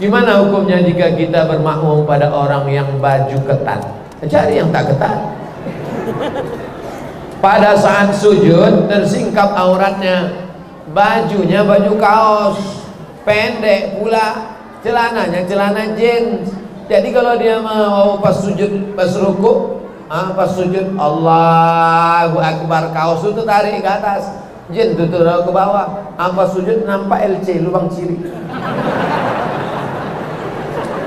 Gimana hukumnya jika kita bermakmum pada orang yang baju ketat? Cari yang tak ketat. Pada saat sujud tersingkap auratnya, bajunya baju kaos, pendek pula, celananya celana jeans. Jadi kalau dia mau pas sujud, pas ruku, pas sujud Allahu Akbar, kaos itu tarik ke atas, jeans itu taruh ke bawah. Pas sujud nampak LC, lubang ciri.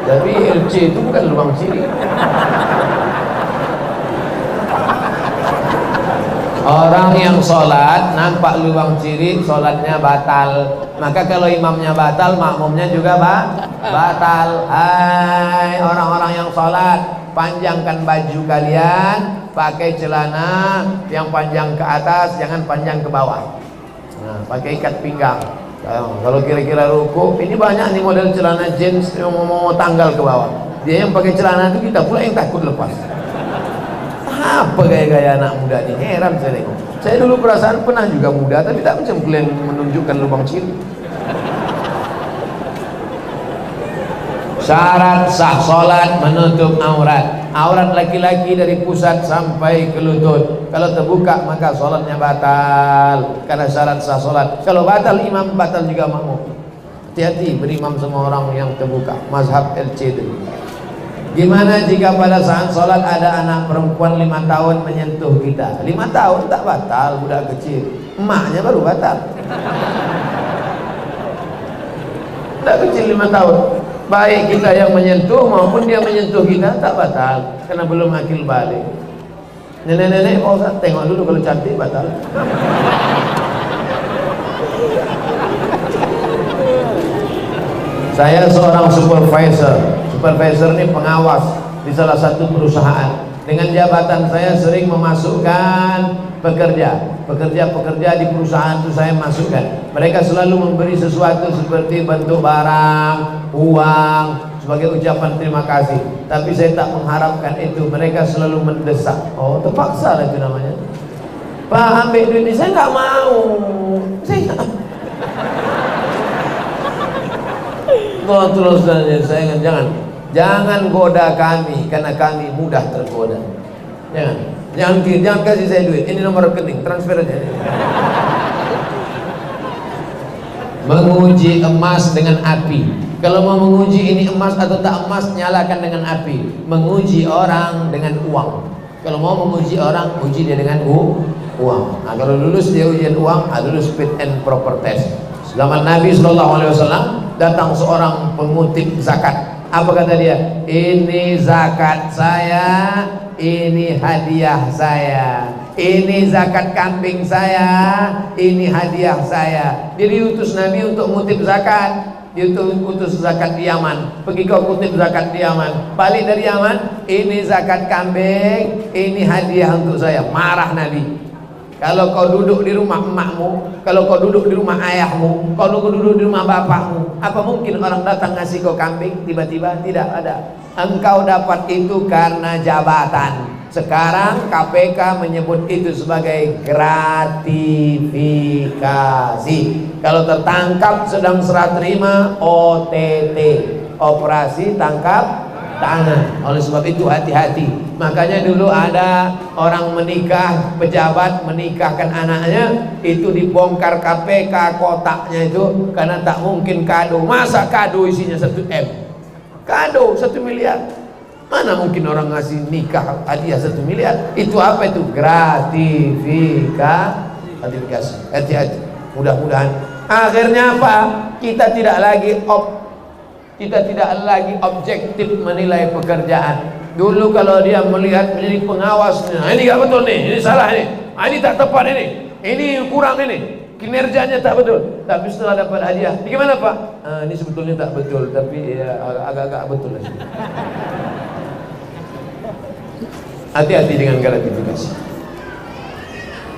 Tapi LC itu bukan lubang ciri. Orang yang sholat nampak lubang ciri, sholatnya batal. Maka kalau imamnya batal, makmumnya juga batal. Hai orang-orang yang sholat, panjangkan baju kalian, pakai celana yang panjang ke atas, jangan panjang ke bawah. Nah, pakai ikat pinggang. Kalau kira-kira ruku, ini banyak nih model celana jeans yang mau tanggal ke bawah. Dia yang pakai celana itu, kita pula yang takut lepas. Apa gaya-gaya anak muda ini? Heran saya tengok. Saya dulu perasaan pernah juga muda, tapi tak macam kalian menunjukkan lubang ciri. Syarat sah sholat menutup aurat. Aurat laki-laki dari pusat sampai ke lutut. Kalau terbuka maka sholatnya batal, karena syarat sah sholat. Kalau batal imam, batal juga makmum. Hati-hati berimam sama orang yang terbuka. Mazhab LC itu. Gimana jika pada saat sholat ada anak perempuan 5 tahun menyentuh kita? 5 tahun tak batal, budak kecil. Emaknya baru batal. Budak kecil 5 tahun. Baik kita yang menyentuh maupun dia menyentuh kita tak batal, karena belum akil balik. Nenek-nenek Pak Ustaz, tengok dulu, kalau cantik batal. Saya seorang supervisor. Supervisor ini pengawas di salah satu perusahaan. Dengan jabatan saya sering memasukkan pekerja di perusahaan itu saya masukkan. Mereka selalu memberi sesuatu seperti bentuk barang, uang sebagai ucapan terima kasih. Tapi saya tak mengharapkan itu. Mereka selalu mendesak. Oh, terpaksa lah itu namanya. Pak, ambil duit ini. Saya nggak mau. Saya nggak. Terus saya jangan goda kami, karena kami mudah tergoda. Jangan kasih saya duit. Ini nomor rekening, transfer aja. Menguji emas dengan api. Kalau mau menguji ini emas atau tak emas, nyalakan dengan api. Menguji orang dengan uang. Kalau mau menguji orang, uji dia dengan uang. Nah, kalau lulus dia ujian uang, lulus fit and proper test. Zaman Nabi SAW datang seorang pengutip zakat. Apa kata dia? Ini zakat saya, ini hadiah saya, ini zakat kambing saya, ini hadiah saya. Dia diutus Nabi untuk mengutip zakat. Dia utus zakat di Yaman. Pergi kau kutip zakat di Yaman. Balik dari Yaman, ini zakat kambing, ini hadiah untuk saya. Marah Nabi. Kalau kau duduk di rumah emakmu, kalau kau duduk di rumah ayahmu, kalau kau duduk di rumah bapakmu, apa mungkin orang datang ngasih kau kambing tiba-tiba? Tidak ada. Engkau dapat itu karena jabatan. Sekarang KPK menyebut itu sebagai gratifikasi. Kalau tertangkap sedang serah terima, OTT, operasi tangkap tangan. Oleh sebab itu hati-hati. Makanya dulu ada orang menikah, pejabat menikahkan anaknya, itu dibongkar KPK kotaknya itu, karena tak mungkin kado. Masa kado isinya 1 M? Kado 1 miliar. Mana mungkin orang ngasih nikah hadiah 1 miliar? Itu apa itu? Gratifikasi. Hati-hati. Mudah-mudahan akhirnya apa? Kita tidak lagi objektif menilai pekerjaan. Dulu kalau dia melihat menjadi pengawas, nah ini gak betul nih, ini salah nih, ini tak tepat ini kurang ini, kinerjanya tak betul. Tapi setelah dapat hadiah, gimana Pak? Ini sebetulnya tak betul, tapi ya agak-agak betul lah. Hati-hati dengan gratifikasi.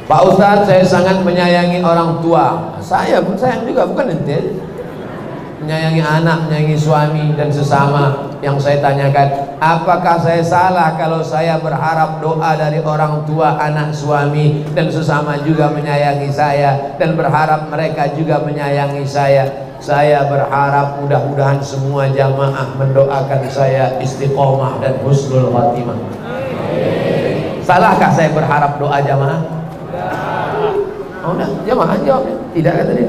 Pak Ustadz, saya sangat menyayangi orang tua. Saya pun sayang juga, bukan ente. Menyayangi anak, menyayangi suami dan sesama. Yang saya tanyakan, apakah saya salah kalau saya berharap doa dari orang tua, anak, suami dan sesama juga menyayangi saya, dan berharap mereka juga menyayangi saya? Saya berharap mudah-mudahan semua jamaah mendoakan saya istiqomah dan husnul khatimah. Salahkah saya berharap doa jamaah? Oh, udah, jamaah jawabnya. Tidak, kata dia.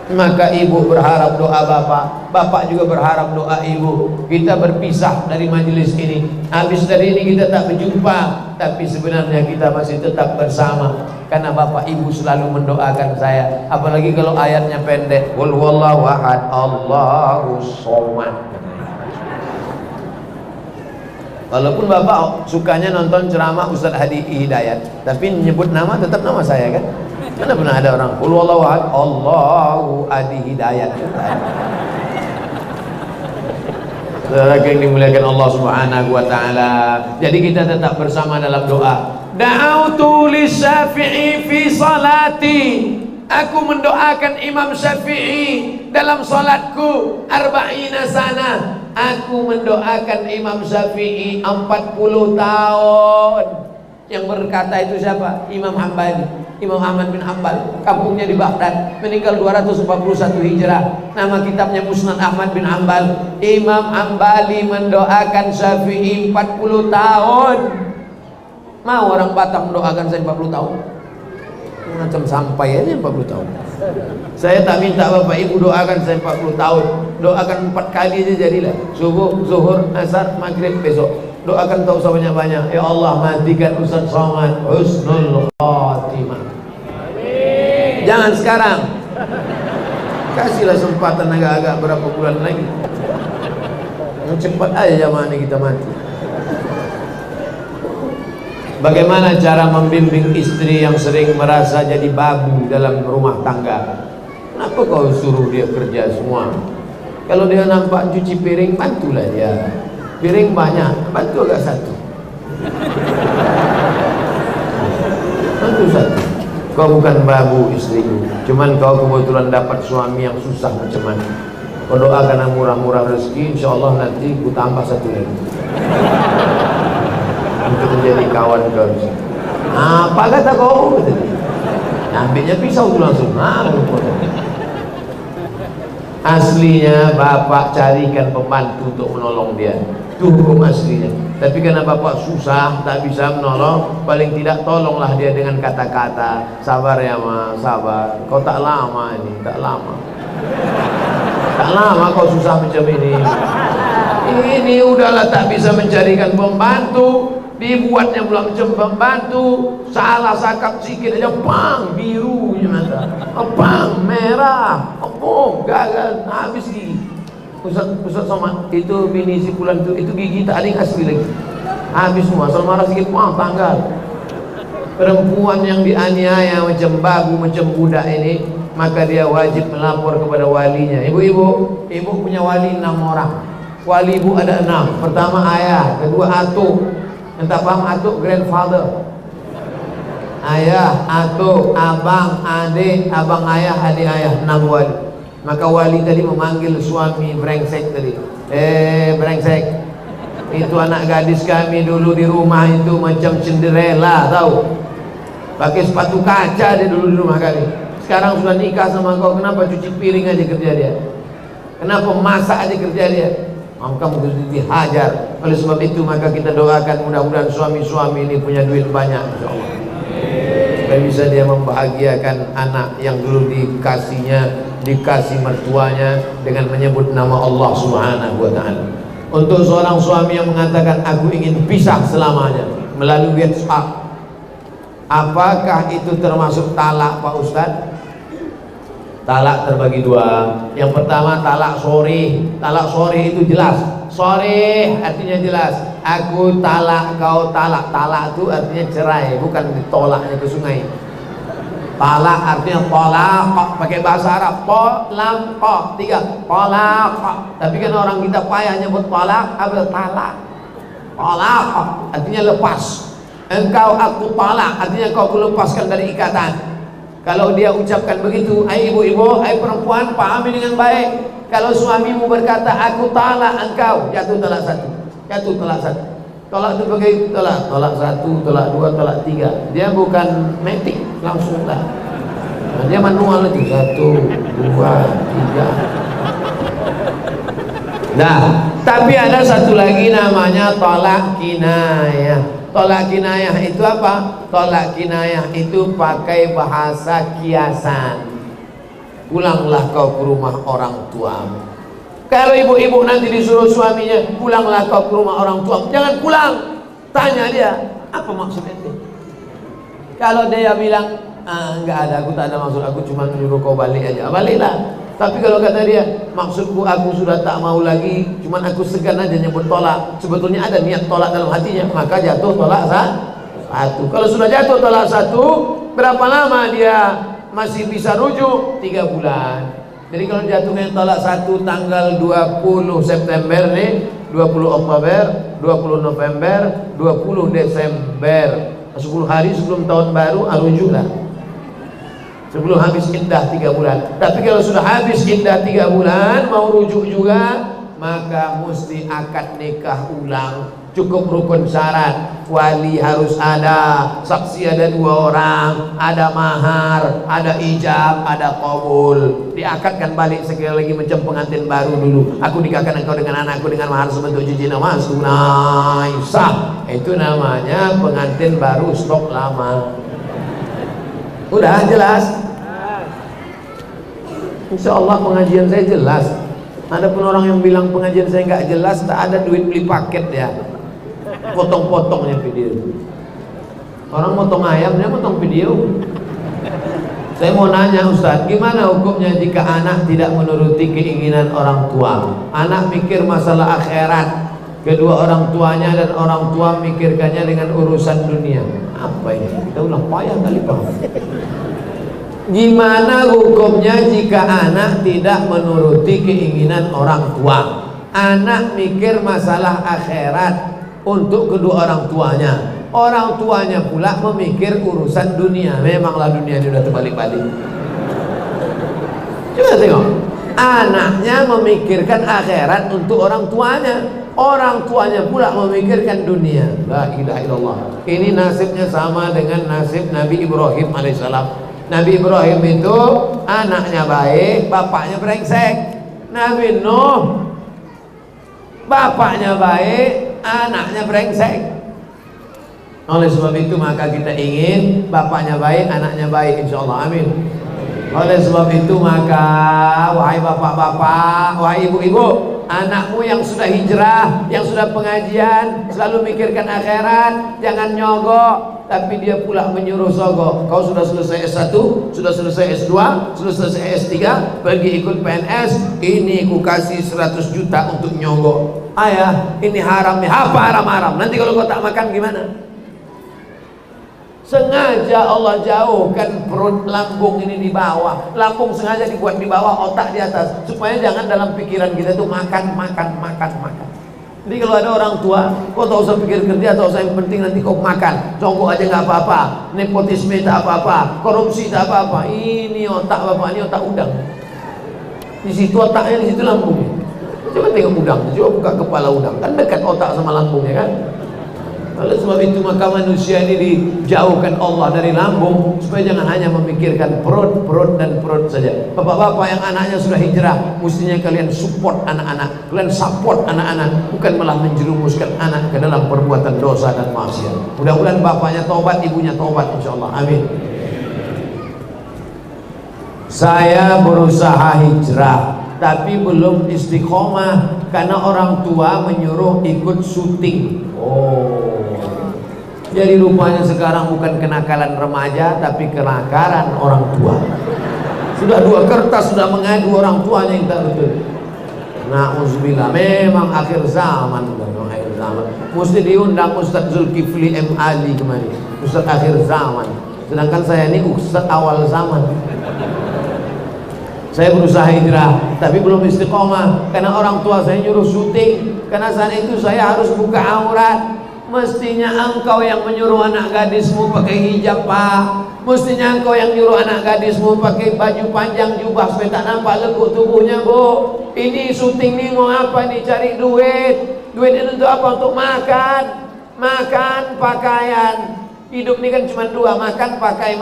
Maka ibu berharap doa bapak, bapak juga berharap doa ibu. Kita berpisah dari majelis ini. Habis dari ini kita tak berjumpa, tapi sebenarnya kita masih tetap bersama. Karena bapak ibu selalu mendoakan saya. Apalagi kalau ayatnya pendek, qul huwallahu ahad, Allahus somad. Walaupun bapak sukanya nonton ceramah Ustaz Hadi Hidayat, tapi nyebut nama tetap nama saya kan. Mana pernah ada orang qul huwallahu ahad, Allahu Hadi Hidayat. Saudara yang dimuliakan Allah Subhanahu wa taala. Jadi kita tetap bersama dalam doa. Da'autu lisyafi'i fi salati. Aku mendoakan Imam Syafi'i dalam salatku arba'ina sana. Aku mendoakan Imam Syafi'i 40 tahun. Yang berkata itu siapa? Imam Hambali, Imam Ahmad bin Hanbal. Kampungnya di Baghdad, meninggal 241 Hijrah. Nama kitabnya Musnad Ahmad bin Hanbal. Imam Hambali mendoakan Syafi'i 40 tahun. Mau orang Batam mendoakan saya 40 tahun? Macam sampai aja 40 tahun. Saya tak minta bapak ibu doakan saya 40 tahun. Doakan 4 kali aja jadilah. Subuh, zuhur, asar, maghrib, besok. Doakan tak usah banyak-banyak. Ya Allah, matikan Ustaz Somad husnul khatimah. Jangan sekarang. Kasihlah sempatan agak-agak berapa bulan lagi. Cepat aja zaman ini kita mati. Bagaimana cara membimbing istri yang sering merasa jadi babu dalam rumah tangga? Kenapa kau suruh dia kerja semua? Kalau dia nampak cuci piring, bantulah dia. Piring banyak, bantu agak satu. Bantu satu. Kau bukan babu istrimu, cuman kau kebetulan dapat suami yang susah macam mana. Kau doakan murah-murah rezeki, insya Allah nanti ku tambah satu lagi untuk menjadi kawan kau. Apa kata kau? Ambilnya pisau tu langsung. Aslinya bapak carikan pembantu untuk menolong dia. Itu hukum aslinya. Tapi karena bapak susah, tak bisa menolong, paling tidak tolonglah dia dengan kata-kata. Sabar ya ma, sabar. Kau tak lama ini, tak lama. Tak lama kau susah macam ini. Ini udahlah tak bisa mencarikan pembantu. Dibuatnya pula macam pembantu, salah sakap sikit aja, bang, biru mata, bang, merah, gagal, habis gigi. Ustaz Somad, itu bini si pulang itu gigi tak ada yang asli lagi, habis semua. Asal marah sikit, bang, tanggal. Perempuan yang dianiaya macam babu, macam budak ini, maka dia wajib melapor kepada walinya. Ibu punya wali 6 orang. Wali ibu ada 6. Pertama ayah, kedua atuk. Yang tak paham atuk, grandfather. Ayah, atuk, abang, adik, abang ayah, adik ayah, 6 wali. Maka wali tadi memanggil suami brengsek tadi. Brengsek, itu anak gadis kami dulu di rumah itu macam Cinderella, tahu? Pakai sepatu kaca dia dulu di rumah kami. Sekarang sudah nikah sama kau, kenapa cuci piring aja kerja dia? Kenapa masak aja kerja dia? Maka mungkin dihajar. Oleh sebab itu maka kita doakan mudah-mudahan suami-suami ini punya duit banyak, insyaallah. Supaya bisa dia membahagiakan anak yang dulu dikasih mertuanya dengan menyebut nama Allah Subhanahu wa taala. Untuk seorang suami yang mengatakan aku ingin pisah selamanya melalui WhatsApp, apakah itu termasuk talak Pak Ustaz? Talak terbagi 2. Yang pertama talak sorry. Talak sorry itu jelas. Sorry artinya jelas. Aku talak, kau talak. Talak itu artinya cerai, bukan ditolaknya ke sungai. Talak artinya tolak, pakai bahasa Arab. Tolak, 3. Tolak. Tapi kan orang kita payah nyebut tolak, apa talak? Tolak artinya lepas. Engkau aku talak artinya kau kulepaskan dari ikatan. Kalau dia ucapkan begitu, hai ibu-ibu, hai perempuan, pahami dengan baik. Kalau suamimu berkata aku talak engkau, jatuh talak 1. Jatuh talak 1. Tolak itu bagi tolak 1, tolak 2, tolak 3. Dia bukan metik, langsung lah. Nah, dia manual itu 1, 2, 3. Nah, tapi ada satu lagi namanya tolak kinayah. Tolak kinayah itu apa? Tolak kinayah itu pakai bahasa kiasan. Pulanglah kau ke rumah orang tuamu. Kalau ibu-ibu nanti disuruh suaminya, pulanglah kau ke rumah orang tuamu, jangan pulang. Tanya dia, apa maksudnya itu? Kalau dia bilang, enggak ada, aku tak ada maksud, aku cuma menyuruh kau balik aja, baliklah. Tapi kalau kata dia, maksudku aku sudah tak mau lagi, cuman aku segan aja nyebut tolak, sebetulnya ada niat tolak dalam hatinya, maka jatuh tolak satu. Kalau sudah jatuh tolak satu, berapa lama dia masih bisa rujuk? 3 bulan. Jadi kalau jatuhnya tolak satu tanggal 20 September nih, 20 Oktober, 20 November, 20 Desember, 10 hari sebelum tahun baru, rujuklah. Sebelum habis iddah 3 bulan. Tapi kalau sudah habis iddah 3 bulan, mau rujuk juga, maka mesti akad nikah ulang. Cukup rukun syarat, wali harus ada, saksi ada 2 orang, ada mahar, ada ijab, ada qabul. Diakadkan balik sekali lagi macam pengantin baru dulu. Aku nikahkan engkau dengan anakku dengan mahar sebentuk cincin emas tunai sah. Itu namanya pengantin baru stok lama. Udah jelas? Insya Allah pengajian saya jelas. Ada pun orang yang bilang pengajian saya nggak jelas, tak ada duit beli paket ya. Potong-potongnya video. Orang motong ayam, dia motong video. Saya mau nanya Ustaz, gimana hukumnya jika anak tidak menuruti keinginan orang tua? Anak mikir masalah akhirat, kedua orang tuanya dan orang tua mikirkannya dengan urusan dunia. Apa ini? Kita ulang payah kali Pak. Gimana hukumnya jika anak tidak menuruti keinginan orang tua? Anak mikir masalah akhirat untuk kedua orang tuanya. Orang tuanya pula memikir urusan dunia. Memanglah dunia ini udah terbalik-balik. Coba tengok. Anaknya memikirkan akhirat untuk orang tuanya. Orang tuanya pula memikirkan dunia. La ilaha illallah. Ini nasibnya sama dengan nasib Nabi Ibrahim alaihissalam. Nabi Ibrahim itu anaknya baik, bapaknya brengsek. Nabi Nuh bapaknya baik, anaknya brengsek. Oleh sebab itu maka kita ingin bapaknya baik, anaknya baik, insyaallah, amin. Oleh sebab itu maka wahai bapak-bapak, wahai ibu-ibu, anakmu yang sudah hijrah, yang sudah pengajian, selalu mikirkan akhirat, jangan nyogok. Tapi dia pula menyuruh sogok. Kau sudah selesai S1, sudah selesai S2, sudah selesai S3, pergi ikut PNS. Ini ku kasih 100 juta untuk nyogok. Ayah, ini haram nih. Apa haram-haram? Nanti kalau kau tak makan gimana? Sengaja Allah jauhkan perut lambung ini di bawah. Lambung sengaja dibuat di bawah, otak di atas, supaya jangan dalam pikiran kita itu makan. Jadi kalau ada orang tua, kau tak usah pikir kerja, tak usah, yang penting nanti kau makan. Congkok aja nggak apa-apa, nepotisme tak apa-apa, korupsi tak apa-apa. Ini otak bapak, ini otak udang. Di situ otaknya, di situ lambungnya. Coba tengok udang, coba buka kepala udang, kan dekat otak sama lambungnya kan. Oleh sebab itu maka manusia ini dijauhkan Allah dari lambung, supaya jangan hanya memikirkan perut saja. Bapak-bapak yang anaknya sudah hijrah, mestinya kalian support anak-anak, kalian support anak-anak, bukan malah menjerumuskan anak ke dalam perbuatan dosa dan maksiat. Mudah-mudahan bapaknya taubat, ibunya taubat, insyaallah, amin. Saya berusaha hijrah, tapi belum istiqomah karena orang tua menyuruh ikut syuting. Jadi rupanya sekarang bukan kenakalan remaja, tapi kenakalan orang tua. Sudah 2 kertas sudah mengadu orang tuanya yang tak betul. Na'udzubillah, memang akhir zaman, akhir zaman. Mesti diundang Ustaz Zulkifli M. Ali kemarin, Ustaz akhir zaman. Sedangkan saya ini Ustaz awal zaman. Saya berusaha hijrah, tapi belum istiqomah karena orang tua saya nyuruh syuting. Karena saat itu saya harus buka aurat. Mestinya engkau yang menyuruh anak gadismu pakai hijab, Pak. Mestinya engkau yang nyuruh anak gadismu pakai baju panjang jubah supaya tak nampak lekuk tubuhnya, Bu. Ini syuting nih mau apa nih? Cari duit. Duit itu untuk apa? Untuk makan, pakaian. Hidup ini kan cuma dua, makan, pakai,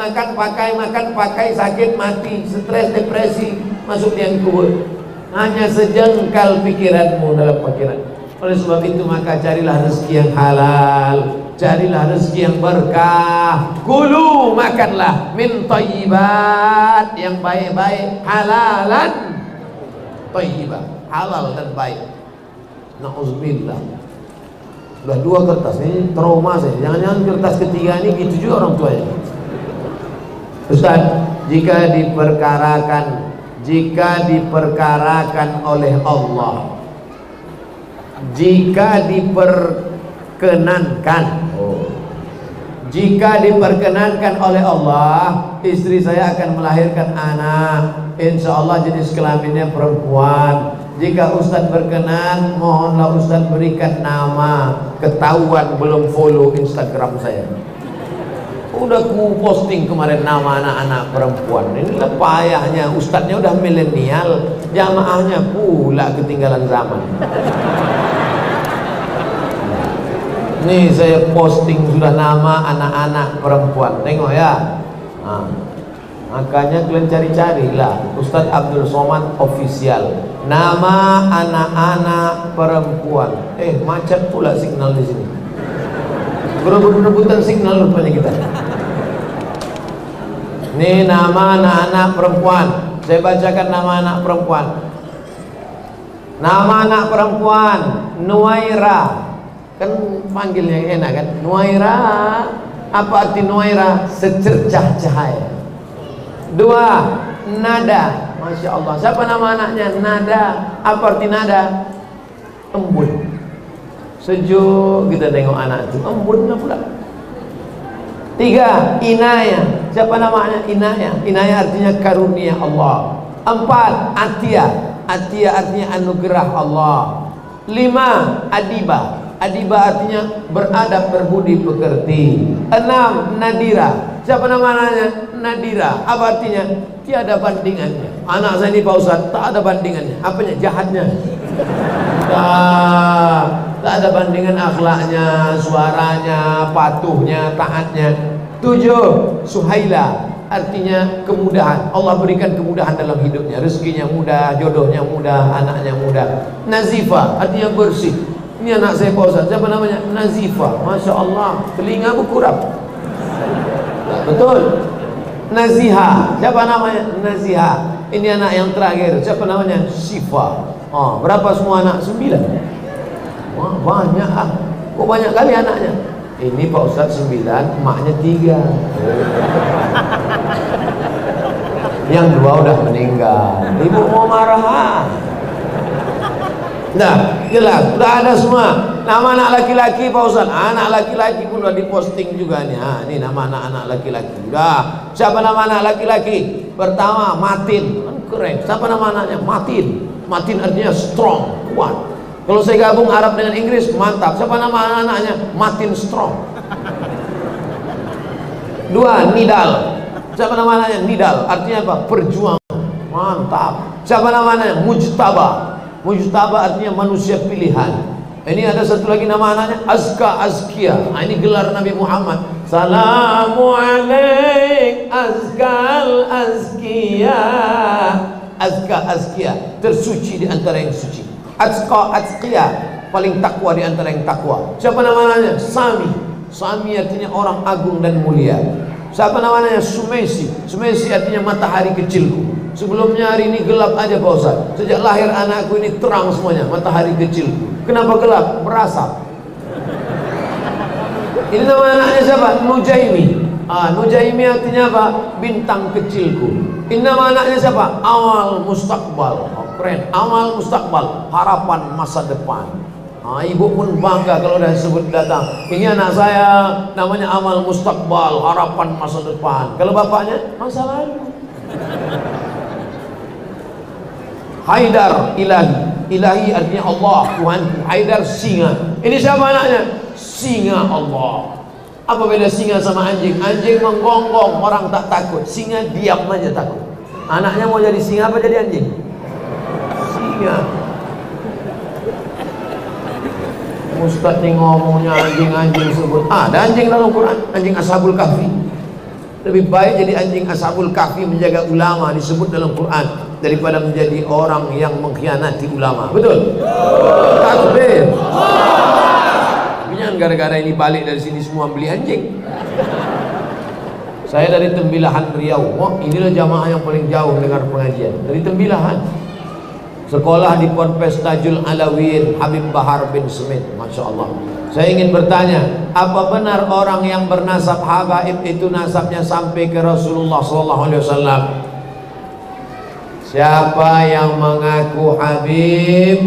sakit, mati, stres, depresi, masuk liang kubur. Hanya sejengkal pikiranmu dalam pikiran. Oleh sebab itu maka carilah rezeki yang halal, carilah rezeki yang berkah. Kulu, makanlah min thayyibat, yang baik-baik, halalan thayyibah, halal dan baik. Na'udzubillah. Sudah dua kertas, ini trauma saya. Jangan-jangan kertas ketiga ini gitu juga orang tuanya. Ustaz, jika diperkarakan oleh Allah, jika diperkenankan oleh Allah, istri saya akan melahirkan anak, insya Allah jenis kelaminnya perempuan. Jika Ustaz berkenan, mohonlah Ustaz berikan nama. Ketahuan belum follow Instagram saya. Udah ku posting kemarin nama anak-anak perempuan. Inilah payahnya, Ustaznya udah milenial, jamaahnya pula ketinggalan zaman. Nih saya posting sudah nama anak-anak perempuan. Tengok ya. Makanya kalian cari-carilah Ustadz Abdul Somad Official, nama anak-anak perempuan. Macet pula signal di sini. Berebut-rebutan signal rupanya kita. Ini nama anak-anak perempuan. Saya bacakan nama anak perempuan. Nama anak perempuan Nuaira. Kan panggilnya enak kan? Nuaira. Apa arti Nuaira? Secercah cahaya. Dua, Nada. Masya Allah. Siapa nama anaknya? Nada. Apa arti nada? Embun. Sejuk kita tengok anak itu, embun lah pula. Tiga, Inaya. Siapa namanya? Inaya. Inaya artinya karunia Allah. Empat, Atia. Atia artinya anugerah Allah. Lima, Adiba. Adiba artinya beradab, berbudi pekerti. Enam, Nadira. Siapa namanya? Nadira. Apa artinya? Tiada bandingannya. Anak saya ini Pak Ustaz, tak ada bandingannya. Apanya? Jahatnya. Tak ada bandingan akhlaknya, suaranya, patuhnya, taatnya. Tujuh, Suhaila. Artinya kemudahan. Allah berikan kemudahan dalam hidupnya. Rezekinya mudah, jodohnya mudah, anaknya mudah. Nazifa artinya bersih. Ini anak saya Pak Ustaz. Siapa namanya? Nazifa. Masya Allah. Telinga berkurap. Betul. Naziha. Siapa namanya? Naziha. Ini anak yang terakhir. Siapa namanya? Sifa. Berapa semua anak? 9. Wah, banyak ah. Kok banyak kali anaknya? Ini Pak Ustaz 9, emaknya 3. Yang 2 udah meninggal. Ibu mau marah. Nah, jelas, sudah ada semua. Nama anak laki-laki Pak Ustaz. Anak laki-laki pun sudah diposting juga nih. Ini nama anak-anak laki-laki. Sudah. Siapa nama anak laki-laki? Pertama, Martin. Keren. Siapa nama anaknya? Martin. Martin artinya strong, kuat. Kalau saya gabung Arab dengan Inggris, mantap. Siapa nama anaknya? Martin Strong. Dua, Nidal. Siapa nama anaknya? Nidal. Artinya apa? Perjuangan. Mantap. Siapa nama anaknya? Mujtaba. Mujtaba artinya manusia pilihan. Ini ada satu lagi nama anaknya Azka Azkia. Ini gelar Nabi Muhammad. Salamu alaik Azkal Azkia. Azka Azkia, tersuci di antara yang suci. Azka Azkia, paling takwa di antara yang takwa. Siapa namanya? Sami. Sami artinya orang agung dan mulia. Siapa namanya? Sumesi. Sumesi artinya matahari kecilku. Sebelumnya hari ini gelap aja Pak Ustaz. Sejak lahir anakku ini terang semuanya, matahari kecilku. Kenapa gelap? Merasap. Ini nama anaknya siapa? Nujaimi. Nujaimi artinya apa? Bintang kecilku. Ini nama anaknya siapa? Awal Mustaqbal. Keren. Awal Mustaqbal, harapan masa depan. Ibu pun bangga kalau udah disebut datang. Ini anak saya namanya Amal Mustaqbal, harapan masa depan. Kalau bapaknya masa lalu. Haidar Ilahi. Ilahi artinya Allah, Tuhanku. Haidar singa. Ini siapa anaknya? Singa Allah. Apa beda singa sama anjing? Anjing menggonggong, orang tak takut. Singa diam aja takut. Anaknya mau jadi singa apa jadi anjing? Singa. Ustaz ni ngomongnya anjing-anjing sebut. Ada anjing dalam Quran, anjing Ashabul Kahfi. Lebih baik jadi anjing Ashabul Kahfi menjaga ulama disebut dalam Quran daripada menjadi orang yang mengkhianati ulama. Betul? Takbir. Tapi jangan gara-gara ini balik dari sini semua beli anjing. Saya dari Tembilahan Riau. Oh, inilah jamaah yang paling jauh dengar pengajian. Dari Tembilahan. Sekolah di Ponpes Tajul Alawiyin Habib Bahar bin Smith. Masya Allah. Saya ingin bertanya, apa benar orang yang bernasab habaib itu nasabnya sampai ke Rasulullah SAW? Siapa yang mengaku Habib,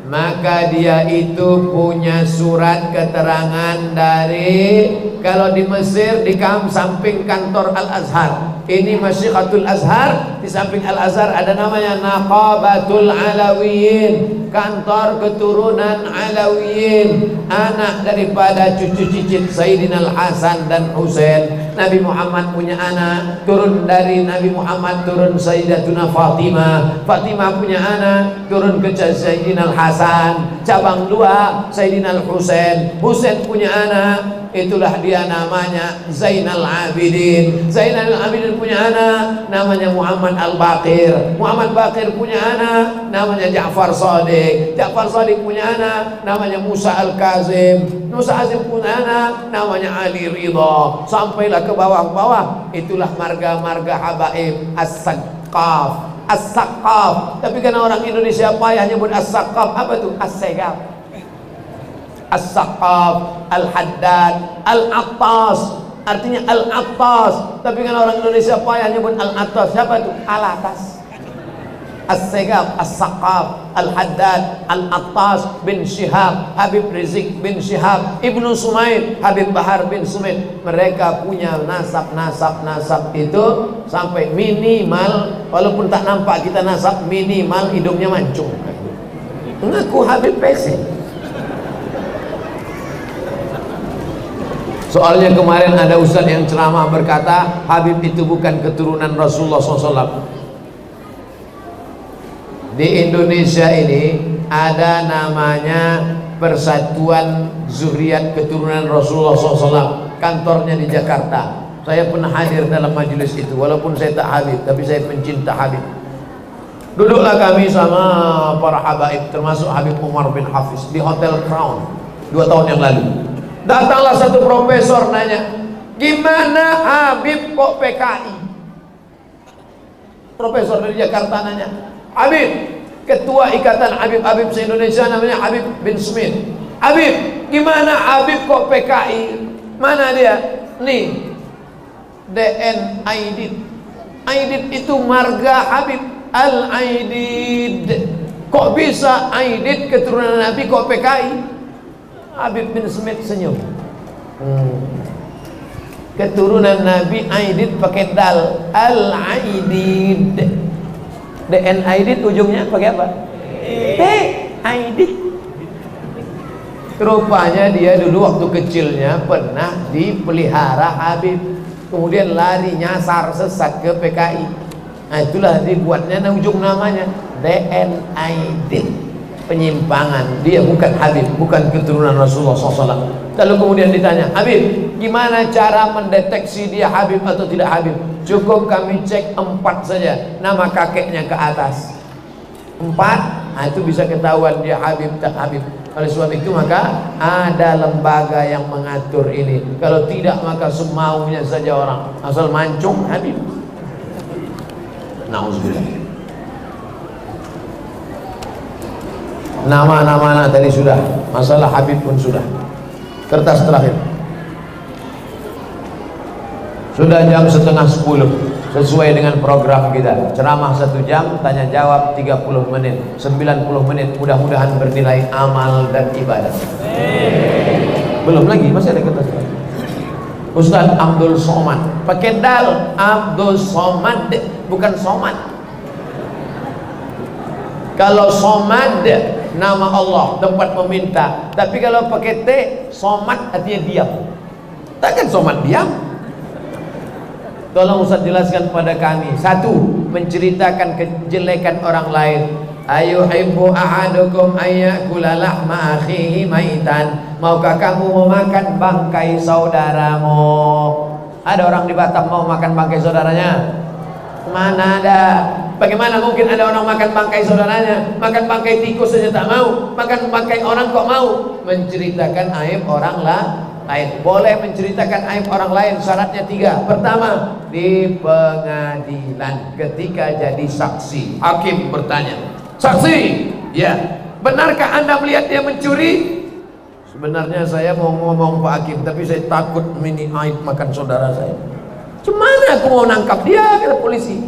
maka dia itu punya surat keterangan dari, kalau di Mesir di samping kantor Al-Azhar, ini Masyihatul Azhar, di samping Al-Azhar ada namanya Naqabatul Alawiyin, kantor keturunan Alawiyin, anak daripada cucu cicit Sayyidina Al-Hasan dan Husain. Nabi Muhammad punya anak, turun dari Nabi Muhammad turun Sayyidatuna Fatimah, Fatimah punya anak, turun ke Sayyidina Al-Hasan, cabang dua Sayyidina Al-Husain, Husain punya anak, itulah dia namanya Zainal Abidin. Zainal Abidin punya anak namanya Muhammad Al-Baqir, Muhammad Baqir punya anak namanya Ja'far Shadiq, Ja'far Shadiq punya anak namanya Musa Al-Kazim, Musa Azim punya anak namanya Ali Ridha, sampailah ke bawah-bawah. Itulah marga-marga habaib As-Saqqaf, As-Saqqaf. Tapi karena orang Indonesia payah nyebut As-Saqqaf, apa tuh? As-Segaf, As-Saqqaf, Al-Haddad, Al-Attas, artinya Al-Attas. Tapi kan orang Indonesia payah nyebut Al-Attas, siapa itu? Al-Atas. As-Segaf, As-Saqqaf, Al-Haddad, Al-Attas bin Syihab, Habib Rizik bin Syihab, Ibnu Sumaid, Habib Bahar bin Sumit. Mereka punya nasab itu sampai minimal, walaupun tak nampak kita nasab, minimal hidungnya mancung. Mengaku Habib Pesi. Soalnya kemarin ada ustaz yang ceramah berkata Habib itu bukan keturunan Rasulullah SAW. Di Indonesia ini ada namanya Persatuan Zuriat Keturunan Rasulullah SAW. Kantornya di Jakarta. Saya pernah hadir dalam majelis itu, walaupun saya tak Habib, tapi saya pencinta Habib. Duduklah kami sama para habaib, termasuk Habib Umar bin Hafiz di Hotel Crown 2 tahun yang lalu. Datanglah satu profesor nanya, gimana Habib kok PKI? Profesor dari Jakarta nanya, Habib, ketua ikatan Habib-Habib se-Indonesia namanya Habib bin Smith. Habib, gimana Habib kok PKI? Mana dia? Nih, DN Aidid. Aidid itu marga Habib, Al-Aidid. Kok bisa Aidid keturunan Nabi kok PKI? Habib bin Smith senyum. Keturunan Nabi Aidid pakai dal, Al-Aidid. DN Aidid ujungnya pakai apa? T. Aidid. Rupanya dia dulu waktu kecilnya pernah dipelihara Habib, kemudian lari nyasar sesat ke PKI. Nah itulah dibuatnya ujung namanya DN Aidid. Penyimpangan, dia bukan Habib, bukan keturunan Rasulullah SAW. Lalu kemudian ditanya, Habib, gimana cara mendeteksi dia Habib atau tidak Habib? Cukup kami cek 4 saja, nama kakeknya ke atas 4, nah itu bisa ketahuan dia Habib tak Habib. Oleh sebab itu maka ada lembaga yang mengatur ini. Kalau tidak maka semaunya saja orang, asal mancung Habib. Nauzubillah. Nama-nama tadi sudah, masalah Habib pun sudah. Kertas terakhir. Sudah jam 9:30, sesuai dengan program kita. Ceramah 1 jam, tanya jawab 30 menit, 90 menit. Mudah-mudahan bernilai amal dan ibadah. Belum lagi, masih ada kertas. Ustaz Abdul Somad, pakai dal, Abdul Somad, bukan Somad. Kalau Somad nama Allah, tempat meminta. Tapi kalau pakai T, Somad artinya diam. Takkan Somad diam? Tolong Ustaz jelaskan pada kami. 1, menceritakan kejelekan orang lain. Ayuhibbu ahadukum ayyakula lahma akhihi maitan. Maukah kamu memakan bangkai saudaramu? Ada orang di Batam mau makan bangkai saudaranya? Mana ada? Bagaimana mungkin ada orang makan bangkai saudaranya? Makan bangkai tikus saja tak mau, makan bangkai orang kok mau? Menceritakan aib orang lain. Boleh menceritakan aib orang lain, syaratnya 3. Pertama, di pengadilan ketika jadi saksi. Hakim bertanya, saksi, ya, benarkah Anda melihat dia mencuri? Sebenarnya saya mau ngomong Pak Hakim, tapi saya takut mini aib makan saudara saya. Gimana aku mau nangkap dia, kata polisi,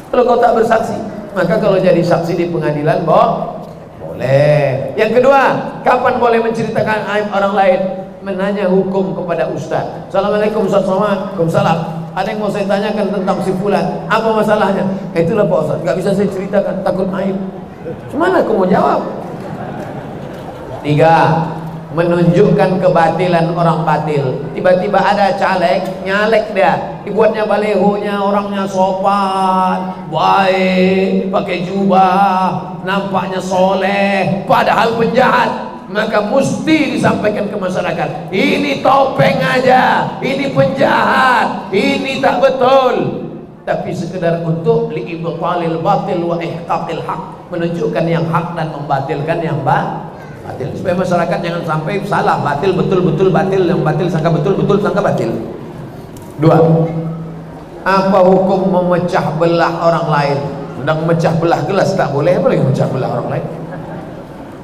kalau kau tak bersaksi? Maka kalau jadi saksi di pengadilan, boleh. Yang kedua, kapan boleh menceritakan aib orang lain? Menanya hukum kepada ustaz. Assalamualaikum Ustaz Somad. Waalaikumsalam. Ada yang mau saya tanyakan tentang si fulan, apa masalahnya? Itulah Pak Ustaz, gak bisa saya ceritakan, takut aib. Gimana aku mau jawab? 3, menunjukkan kebatilan orang batil. Tiba-tiba ada caleg, nyalek dia, dibuatnya balehonya, orangnya sopan, baik, pakai jubah, nampaknya soleh, padahal penjahat. Maka mesti disampaikan ke masyarakat, ini topeng aja, ini penjahat, ini tak betul. Tapi sekedar untuk li'ibtalil batil wa ihqaqil haq, menunjukkan yang hak dan membatilkan yang batil, supaya masyarakat jangan sampai salah, batil betul batil, yang batil sangka betul sangka batil. 2, apa hukum memecah belah orang lain? Sedang memecah belah gelas tak boleh, boleh memecah belah orang lain.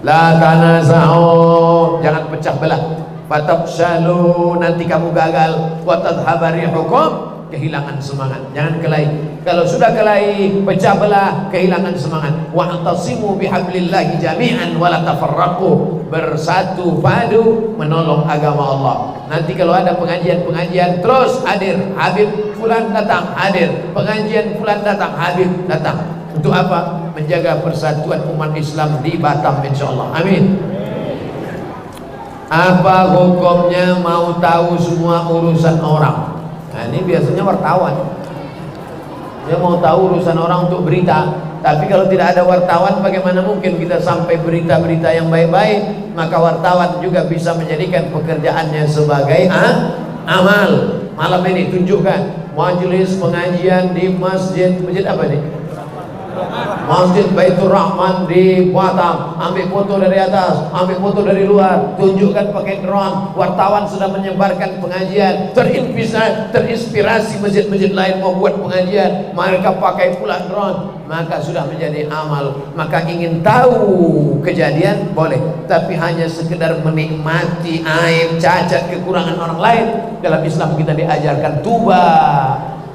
La tanaza'u, jangan pecah belah. Fatabshalu, nanti kamu gagal. Wa tadhhabu rihukum, kehilangan semangat. Jangan kelahi. Kalau sudah kelahi, pecah belah, kehilangan semangat. Wa antasimu bihablillahi jami'an wa la tafarraqu, bersatu padu menolong agama Allah. Nanti kalau ada pengajian terus hadir, Habib fulan datang, hadir. Pengajian fulan datang, Habib datang. Untuk apa? Menjaga persatuan umat Islam di Batam, insyaallah. Amin. Apa hukumnya mau tahu semua urusan orang? Nah, ini biasanya wartawan. Dia mau tahu urusan orang untuk berita. Tapi kalau tidak ada wartawan, bagaimana mungkin kita sampai berita-berita yang baik-baik? Maka wartawan juga bisa menjadikan pekerjaannya sebagai amal. Malam ini tunjukkan majelis pengajian di masjid apa ini? Masjid Baitur Rahman di Batam. Ambil foto dari atas, ambil foto dari luar, tunjukkan pakai drone. Wartawan sudah menyebarkan pengajian, terinspirasi masjid-masjid lain mau buat pengajian, mereka pakai pula drone. Maka sudah menjadi amal. Maka ingin tahu kejadian boleh, tapi hanya sekedar menikmati aib, cacat, kekurangan orang lain. Dalam Islam kita diajarkan tuba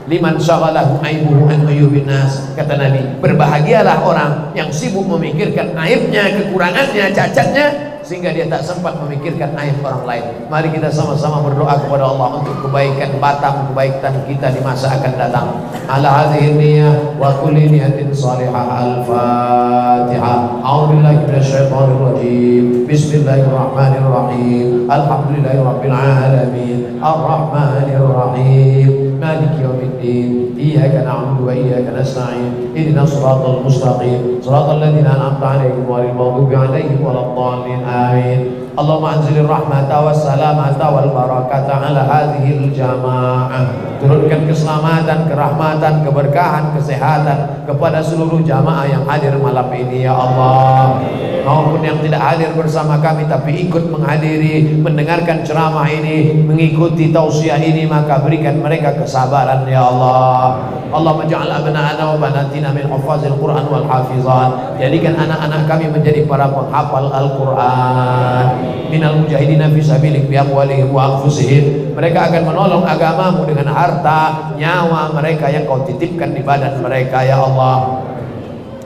liman syaghalahu aibuhu an uyubin nas. Kata Nabi, berbahagialah orang yang sibuk memikirkan aibnya, kekurangannya, cacatnya, sehingga dia tak sempat memikirkan aib orang lain. Mari kita sama-sama berdoa kepada Allah untuk kebaikan Batam, kebaikan kita di masa akan datang. Ala hadhihi niyyah wa kulli niyatin salihah. Al-Fatihah. A'udzubillahi minasyaitonir rajim. Bismillahirrahmanirrahim. Alhamdulillahirabbil alamin. Arrahmanir rahim. Maliki yaumiddin. Iyyaka na'budu wa iyyaka nasta'in. Ihdinas siratal mustaqim. Siratal ladzina an'amta 'alaihim ghairil maghdubi 'alaihim waladdallin. Amin. Allahumma anzilir rahmata wassalamata wal barakata ala hadhil jamaah. Turunkan keselamatan, kerahmatan, keberkahan, kesehatan kepada seluruh jamaah yang hadir malam ini ya Allah. Maupun yang tidak hadir bersama kami tapi ikut menghadiri, mendengarkan ceramah ini, mengikuti tausiah ini, maka berikan mereka kesabaran ya Allah. Allahumma ja'al abna'ana wa banatina min hufazil Quran wal hafizan. Jadikan anak-anak kami menjadi para penghafal Al-Quran. Minal mujahidina fi sabilik bi amwalihim wa anfusihim. Mereka akan menolong agamamu dengan harta, nyawa mereka yang kau titipkan di badan mereka ya Allah.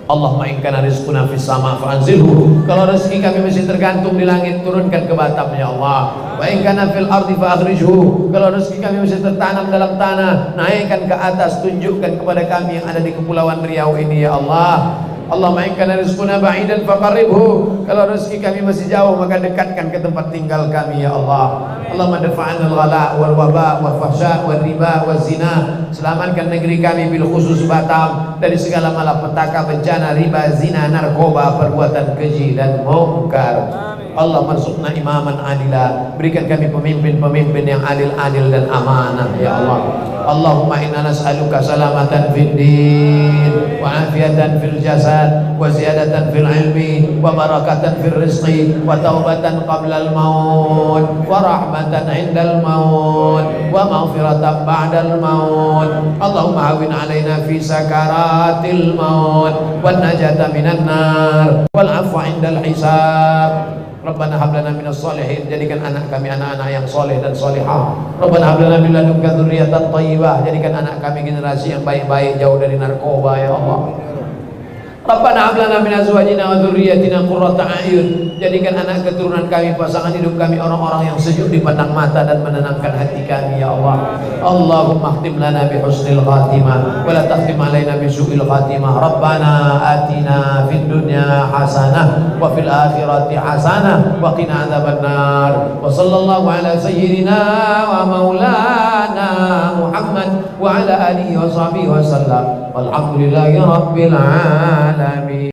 Allahumma in kana rizquna fis sama fa'anzilhu. Kalau rezeki kami masih tergantung di langit, turunkan ke Batam ya Allah. Wa in kana fil ardi fa'akhrijhu. Kalau rezeki kami masih tertanam dalam tanah, naikkan ke atas, tunjukkan kepada kami yang ada di Kepulauan Riau ini ya Allah. Allahumma in kana rizquna ba'idan faqarribhu, kalau rezeki kami masih jauh maka dekatkan ke tempat tinggal kami ya Allah. Allahumma dafa'an al-ghala wal waba wal fahsya wal riba wal zina, selamatkan negeri kami bil khusus Batam dari segala malapetaka, bencana, riba, zina, narkoba, perbuatan keji dan mungkar. Allah marsukna imaman adila, berikan kami pemimpin-pemimpin yang adil-adil dan amanah ya Allah. Allahumma inna nas'aluka salamatan fid din wa afiatan fil jasad wa ziyadatan fil ilmi wa barakatan fil rizqi wa taubatan qabla al maut wa rahmatan indal maut wa maghfiratan ba'dal maut. Allahumma hawin alaina fi sakaratil maut wan najata minan nar wal afwa indal hisab. Rabbana hab lana minas solihin, jadikan anak kami anak-anak yang soleh dan solihah. Rabbana hab lana min ladunka dzurriyyatan thayyibah, jadikan anak kami generasi yang baik-baik, jauh dari narkoba ya Allah. Rabbana hab lana min azwajina wa dzurriyyatina qurrata a'yun, jadikan anak keturunan kami, pasangan hidup kami orang-orang yang sejuk dipandang mata dan menenangkan hati kami ya Allah. Allahumma khtim lana bi husnil khatimah wa la takhtim alaina bi su'il khatimah. Rabbana atina fid dunya hasanah wa fil akhirati hasanah wa qina adzabannar. Wa sallallahu ala sayyidina wa maulana Muhammad wa ala alihi wa sahbihi wa sallam. Walhamdulillahi rabbil alamin.